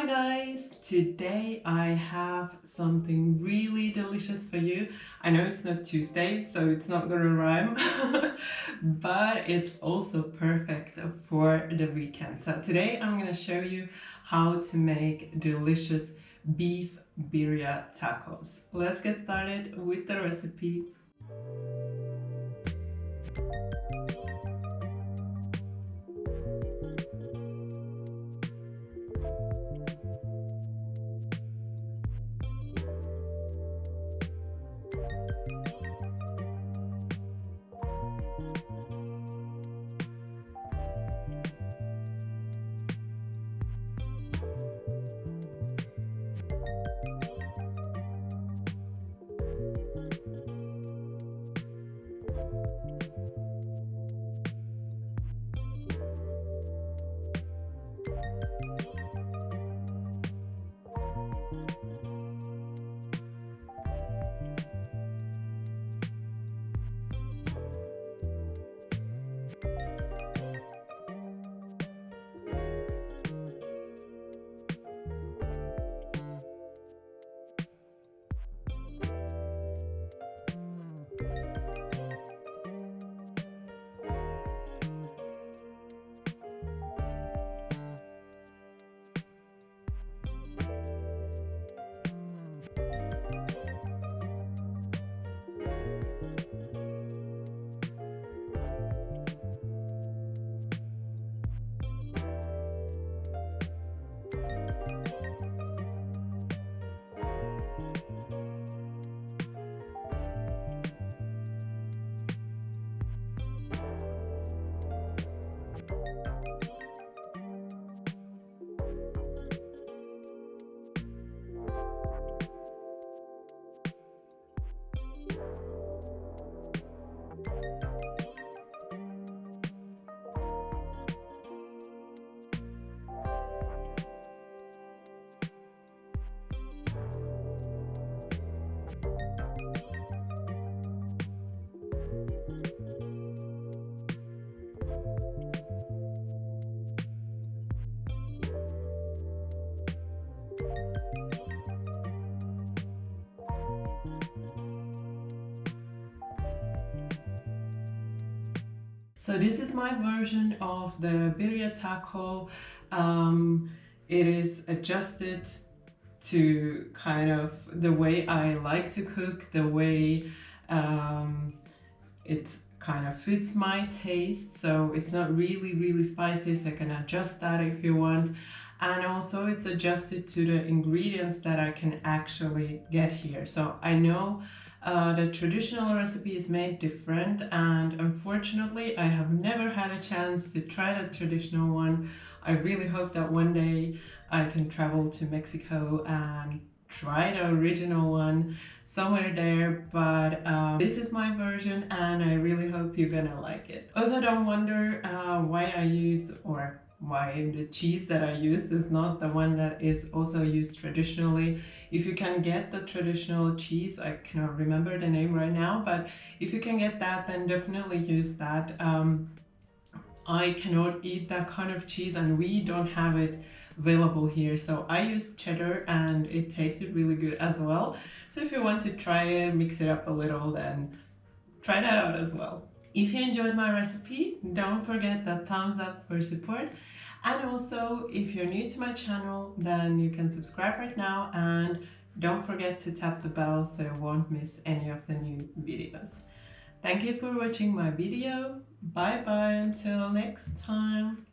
guys! Today I have something really delicious for you. I know it's not Tuesday, so it's not gonna rhyme, but it's also perfect for the weekend. So today I'm gonna show you how to make delicious beef birria tacos. Let's get started with the recipe. So this is my version of the birria taco. It is adjusted to kind of the way I like to cook, the way it kind of fits my taste. So it's not really spicy, so I can adjust that if you want. And also it's adjusted to the ingredients that I can actually get here. So I know the traditional recipe is made different, and unfortunately I have never had a chance to try the traditional one. I really hope that one day I can travel to Mexico and try the original one somewhere there, but this is my version and I really hope you're gonna like it. Also, don't wonder why I used, or why the cheese that I used is not the one that is also used traditionally. If you can get the traditional cheese, I cannot remember the name right now, but if you can get that, then definitely use that. I cannot eat that kind of cheese and we don't have it available here, so I used cheddar and it tasted really good as well. So if you want to try it, mix it up a little, then try that out as well. If you enjoyed my recipe, don't forget that thumbs up for support. And also, if you're new to my channel, then you can subscribe right now and don't forget to tap the bell so you won't miss any of the new videos. Thank you for watching my video. Bye bye until next time.